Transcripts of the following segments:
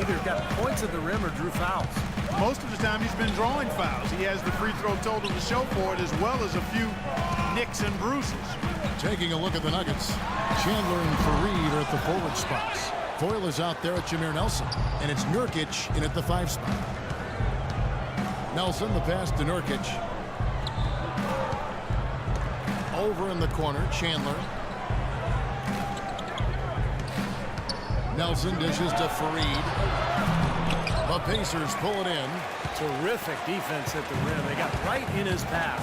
either got points at the rim or drew fouls. Most of the time he's been drawing fouls. He has the free throw total to show for it, as well as a few nicks and bruises. Taking a look at the Nuggets, Chandler and Fareed are at the forward spots. Foyle is out there at Jameer Nelson, and it's Nurkic in at the 5 spot. Nelson, the pass to Nurkic. Over in the corner, Chandler. Nelson dishes to Fareed. The Pacers pull it in. Terrific defense at the rim. They got right in his path.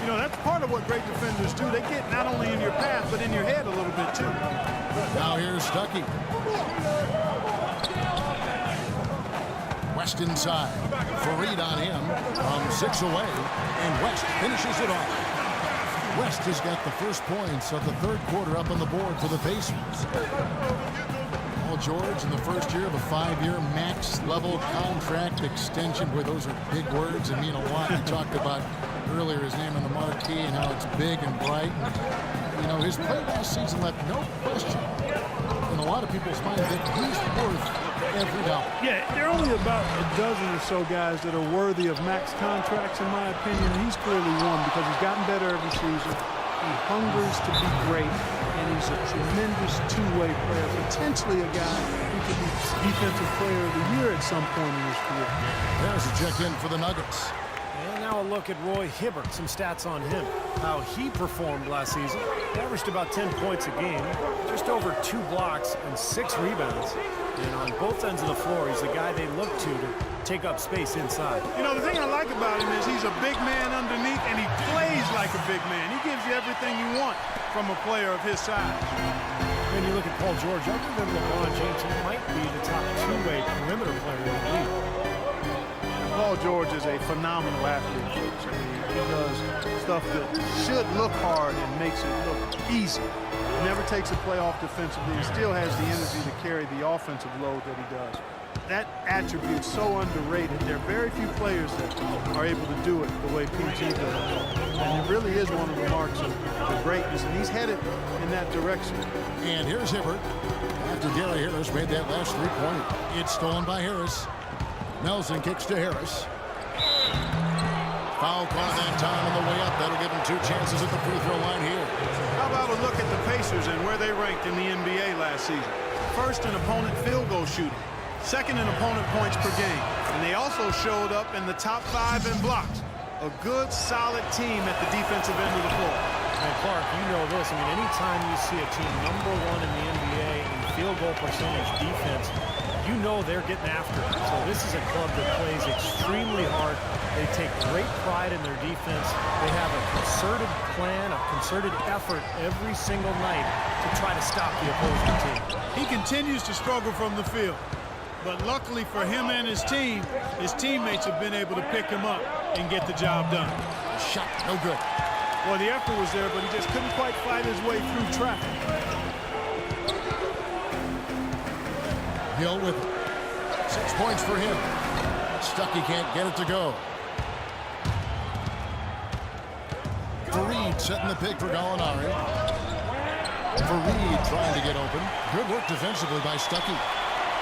You know, that's part of what great defenders do. They get not only in your path, but in your head a little bit, too. Now here's Stuckey. West inside. Fareed on him from 6 away, and West finishes it off. West has got the first points of the third quarter up on the board for the Pacers. Paul George in the first year of a 5-year max-level contract extension. Boy, those are big words and mean a lot. We talked about earlier his name on the marquee and how it's big and bright. You know, his play last season left no question in a lot of people's mind that he's worth every dollar. Yeah, there are only about a dozen or so guys that are worthy of max contracts, in my opinion. He's clearly one because he's gotten better every season. He hungers to be great, and he's a tremendous two-way player, potentially a guy who could be Defensive Player of the Year at some point in his career. There's a check-in for the Nuggets. And now a look at Roy Hibbert. Some stats on him. How he performed last season. He averaged about 10 points a game, just over 2 blocks and 6 rebounds. And on both ends of the floor, he's the guy they look to take up space inside. You know, the thing I like about him is he's a big man underneath, and he plays like a big man. He gives you everything you want from a player of his size. When you look at Paul George, other than LeBron James, he might be the top two-way perimeter player in the league. Paul George is a phenomenal athlete. I mean, he does stuff that should look hard and makes it look easy. He never takes a play off defensively. He still has the energy to carry the offensive load that he does. That attribute's so underrated. There are very few players that are able to do it the way PG does. And it really is one of the marks of greatness, and he's headed in that direction. And here's Hibbert. After Gary Harris made that last three-pointer. It's stolen by Harris. Nelson kicks to Harris. Foul call that time on the way up. That'll give him 2 chances at the free throw line here. How about a look at the Pacers and where they ranked in the NBA last season? First in opponent field goal shooting. Second in opponent points per game. And they also showed up in the top 5 in blocks. A good, solid team at the defensive end of the floor. And Clark, you know this. I mean, anytime you see a team #1 in the NBA in field goal percentage defense, you know they're getting after it. So this is a club that plays extremely hard. They take great pride in their defense. They have a concerted plan, a concerted effort every single night to try to stop the opposing team. He continues to struggle from the field. But luckily for him and his team, his teammates have been able to pick him up and get the job done. Shot, no good. Well, the effort was there, but he just couldn't quite fight his way through traffic. Hill with 6 points for him. Stuckey can't get it to go. Fareed setting the pick for Gallinari. Fareed trying to get open. Good work defensively by Stuckey.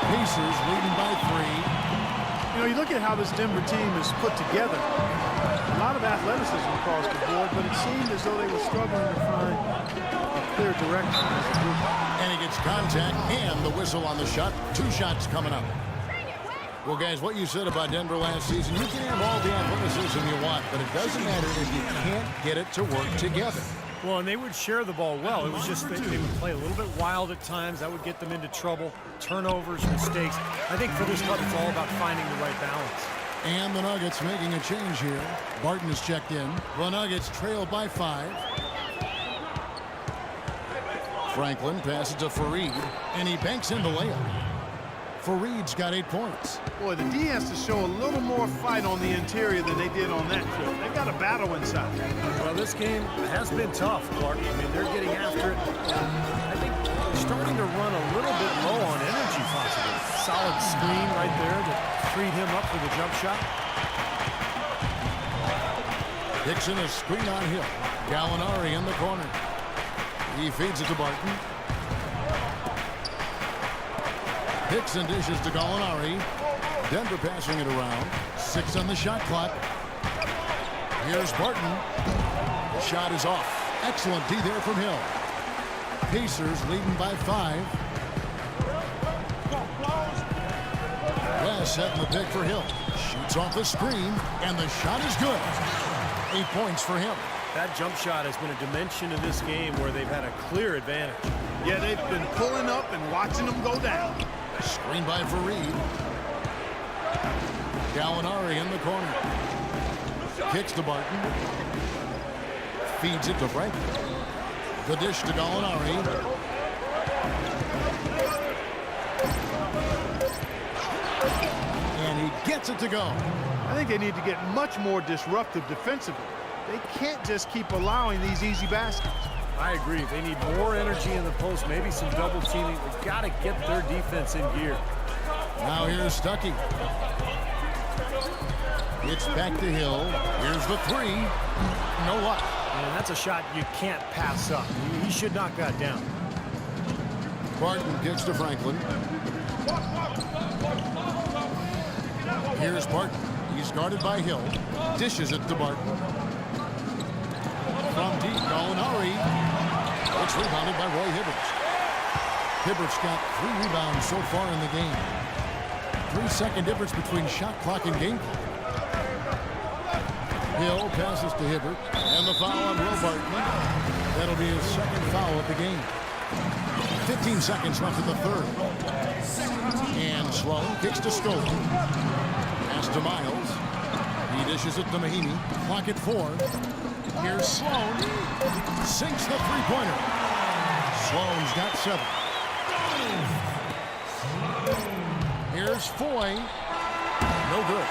Pacers leading by 3. You know, you look at how this Denver team is put together. A lot of athleticism across the board, but it seemed as though they were struggling to find a clear direction as a group. And he gets contact and the whistle on the shot. 2 shots coming up. Well, guys, what you said about Denver last season, you can have all the athleticism you want, but it doesn't matter if you can't get it to work together. Well, and they would share the ball well. It was just that they would play a little bit wild at times. That would get them into trouble. Turnovers, mistakes. I think for this club, it's all about finding the right balance. And the Nuggets making a change here. Barton is checked in. The Nuggets trail by 5. Franklin passes to Fareed, and he banks in the layup. Fareed's got 8 points. Boy, the D has to show a little more fight on the interior than they did on that trip. They got a battle inside. Well, this game has been tough, Clark. I mean, they're getting after it. I think they're starting to run a little bit low on energy, possibly. Solid screen right there that freed him up for the jump shot. Dixon a screen on Hill. Gallinari in the corner. He feeds it to Barton. Kicks and dishes to Gallinari. Denver passing it around. 6 on the shot clock. Here's Barton. The shot is off. Excellent D there from Hill. Pacers leading by 5. West setting the pick for Hill. Shoots off the screen, and the shot is good. 8 points for him. That jump shot has been a dimension of this game where they've had a clear advantage. Yeah, they've been pulling up and watching them go down. Screen by Fareed. Gallinari in the corner. Kicks to Barton. Feeds it to Franklin. The dish to Gallinari. And he gets it to go. I think they need to get much more disruptive defensively. They can't just keep allowing these easy baskets. I agree. They need more energy in the post, maybe some double teaming. They've got to get their defense in gear. Now here's Stuckey. It's back to Hill. Here's the 3. No luck. And that's a shot you can't pass up. He should knock that down. Barton kicks to Franklin. Here's Barton. He's guarded by Hill. Dishes it to Barton. From deep, Gallinari. It's rebounded by Roy Hibberts. Hibberts got 3 rebounds so far in the game. 3-second difference between shot clock and game clock. Hill passes to Hibbert. And the foul on Will Barton. That'll be his second foul of the game. 15 seconds left in the third. And Sloan kicks to Scola. Pass to Miles. He dishes it to Mahinmi. Clock at 4. Here's Sloan. Sinks the three-pointer. Sloan's got 7. Here's Foy. No good.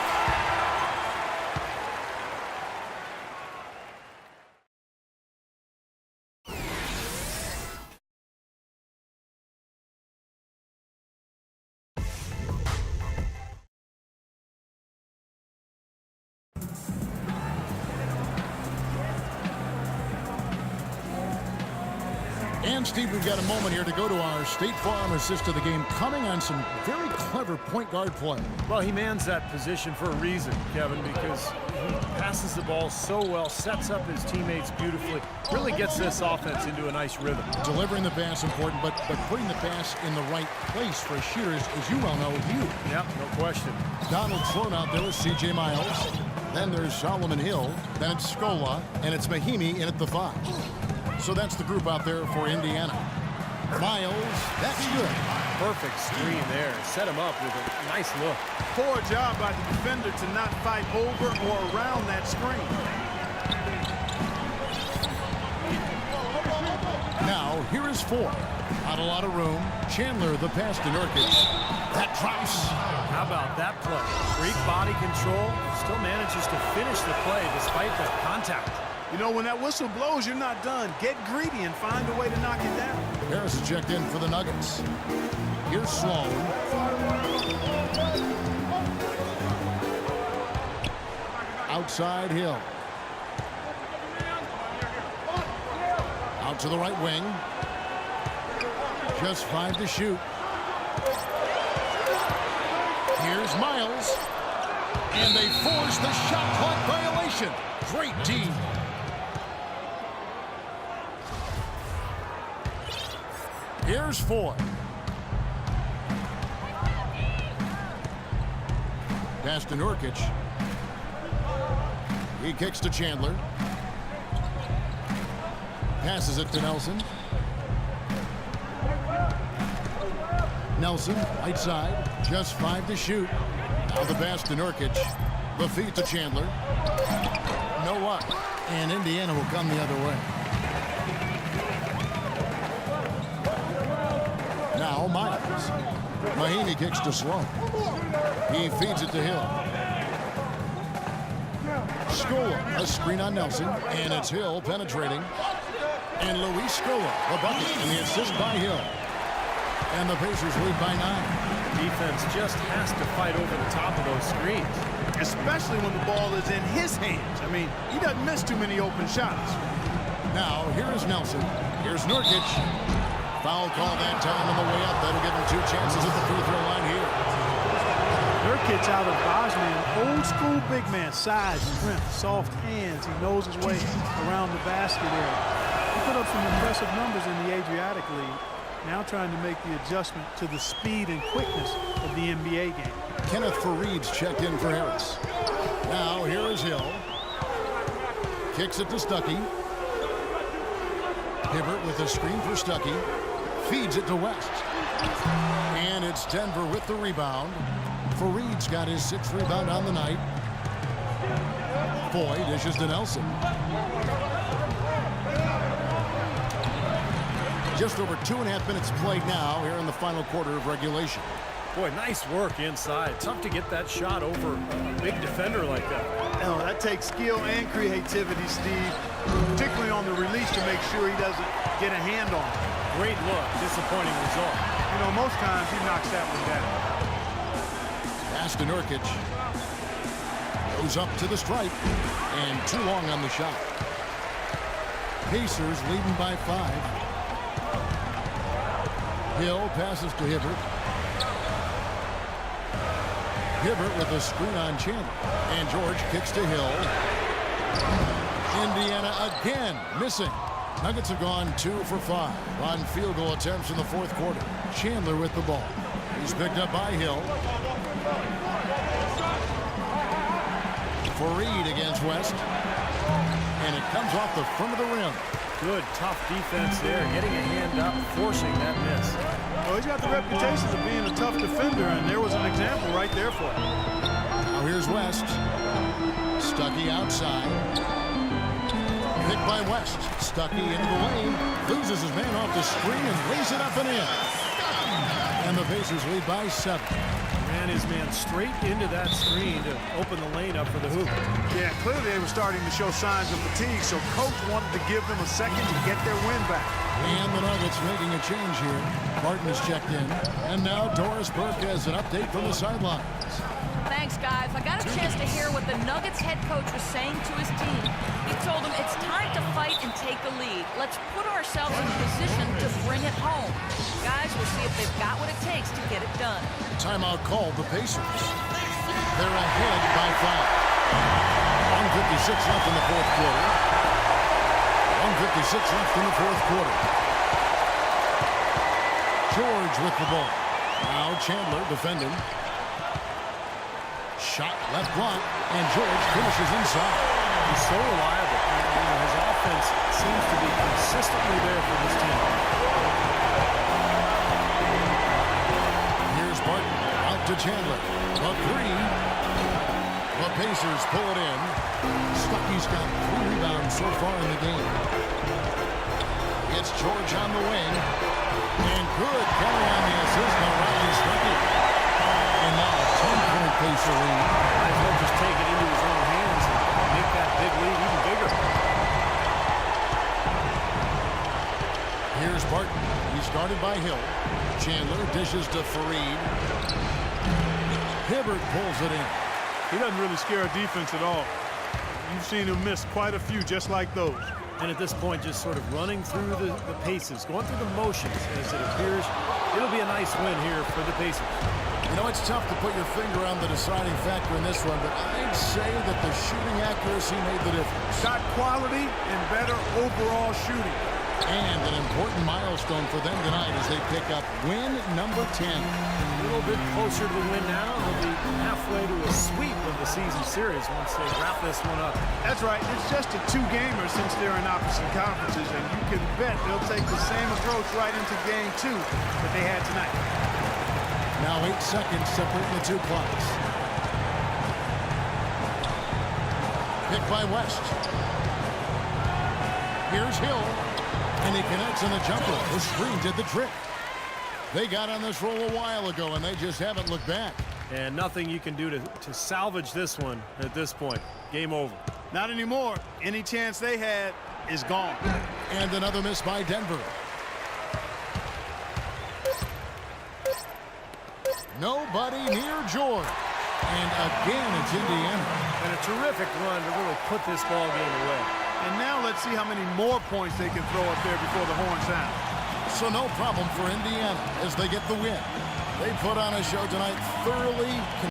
And Steve, we've got a moment here to go to our State Farm assist of the game, coming on some very clever point guard play. Well, he mans that position for a reason, Kevin, because he passes the ball so well, sets up his teammates beautifully, really gets this offense into a nice rhythm. Delivering the pass important, but putting the pass in the right place for shooters, as you well know, huge. Yep, no question. Donald Sloan out there with C.J. Miles. Then there's Solomon Hill. Then it's Scola, and it's Mahinmi in at the 5. So that's the group out there for Indiana. Miles, that's good. Perfect screen there. Set him up with a nice look. Poor job by the defender to not fight over or around that screen. Now, here is 4. Not a lot of room. Chandler, the pass to Nurkic. That drops. How about that play? Great body control. Still manages to finish the play despite the contact. You know, when that whistle blows, you're not done. Get greedy and find a way to knock it down. Harris is checked in for the Nuggets. Here's Sloan. Outside Hill. Out to the right wing. Just 5 to shoot. Here's Miles. And they force the shot clock violation. Great D. Here's 4. Pass to Nurkic. He kicks to Chandler. Passes it to Nelson. Nelson, right side. Just 5 to shoot. Now the pass to Nurkic. The feed to Chandler. No luck. And Indiana will come the other way. Now Miles. Mahinmi kicks to Sloan. He feeds it to Hill. Scola, a screen on Nelson, and it's Hill penetrating. And Luis Scola, the bucket, and the assist by Hill. And the Pacers lead by 9. Defense just has to fight over the top of those screens. Especially when the ball is in his hands. I mean, he doesn't miss too many open shots. Now, here is Nelson. Here's Nurkic. Foul call that time on the way up. That'll give him 2 chances at the free throw line here. Nurkic out of Bosnian, old school big man, size, strength, soft hands. He knows his way around the basket area. He put up some impressive numbers in the Adriatic League. Now trying to make the adjustment to the speed and quickness of the NBA game. Kenneth Fareed's checked in for Harris. Now here is Hill. Kicks it to Stuckey. Hibbert with a screen for Stuckey. Feeds it to West. And it's Denver with the rebound. Fareed's got his 6th rebound on the night. Foy dishes to Nelson. Just over 2.5 minutes played now here in the final quarter of regulation. Boy, nice work inside. Tough to get that shot over a big defender like that. Oh, that takes skill and creativity, Steve, particularly on the release to make sure he doesn't get a hand on it. Great look, disappointing result. You know, most times he knocks that one down. Pass to Nurkic. Goes up to the stripe. And too long on the shot. Pacers leading by 5. Hill passes to Hibbert. Hibbert with a screen on Chandler. And George kicks to Hill. Indiana again missing. Nuggets have gone 2 for 5 on field goal attempts in the 4th quarter. Chandler with the ball. He's picked up by Hill. Fareed against West. And it comes off the front of the rim. Good, tough defense there, getting a hand up, forcing that miss. Well, he's got the reputation of being a tough defender, and there was an example right there for him. Now here's West. Stuckey outside. Picked by West. Stuckey into the lane. Loses his man off the screen and lays it up and in. And the Pacers lead by 7. Ran his man straight into that screen to open the lane up for the hoop. Yeah, clearly they were starting to show signs of fatigue, so coach wanted to give them a second to get their win back. And the Nuggets making a change here. Martin is checked in. And now Doris Burke has an update from the sidelines. Thanks, guys. I got a chance to hear what the Nuggets head coach was saying to his team. He told them it's time to fight and take the lead. Let's put ourselves in position to bring it home. Guys, we'll see if they've got what it takes to get it done. Timeout called the Pacers. They're ahead by 5. 1:56 left in the 4th quarter. 1:56 left in the 4th quarter. George with the ball. Now Chandler defending. Shot left block, and George finishes inside. He's so reliable. His offense seems to be consistently there for this team. Here's Barton out to Chandler. A 3. The Pacers pull it in. Stuckey's got 3 rebounds so far in the game. It's George on the wing. And good carry on the assist by Riley Stuckey. And now a 10-point Pacer lead. Might as well just take it into his own hands and make that big lead even bigger. Here's Barton. He's guarded by Hill. Chandler dishes to Fareed. Hibbert pulls it in. He doesn't really scare a defense at all. You've seen him miss quite a few just like those. And at this point, just sort of running through the paces, going through the motions as it appears. It'll be a nice win here for the Pacers. You know, it's tough to put your finger on the deciding factor in this one, but I'd say that the shooting accuracy made the difference. Shot quality and better overall shooting. And an important milestone for them tonight as they pick up win number 10. A little bit closer to the win now. They'll be halfway to a sweep of the season series once they wrap this one up. That's right. It's just a 2-gamer since they're in opposite conferences, and you can bet they'll take the same approach right into game 2 that they had tonight. Now 8 seconds separating the 2 clocks. Picked by West. Here's Hill. And he connects on the jumper. The screen did the trick. They got on this roll a while ago, and they just haven't looked back. And nothing you can do to salvage this one at this point. Game over. Not anymore. Any chance they had is gone. And another miss by Denver. Nobody near George. And again, it's Indiana. And a terrific run to really put this ball game away. And now let's see how many more points they can throw up there before the horn sound. So no problem for Indiana as they get the win. They put on a show tonight, thoroughly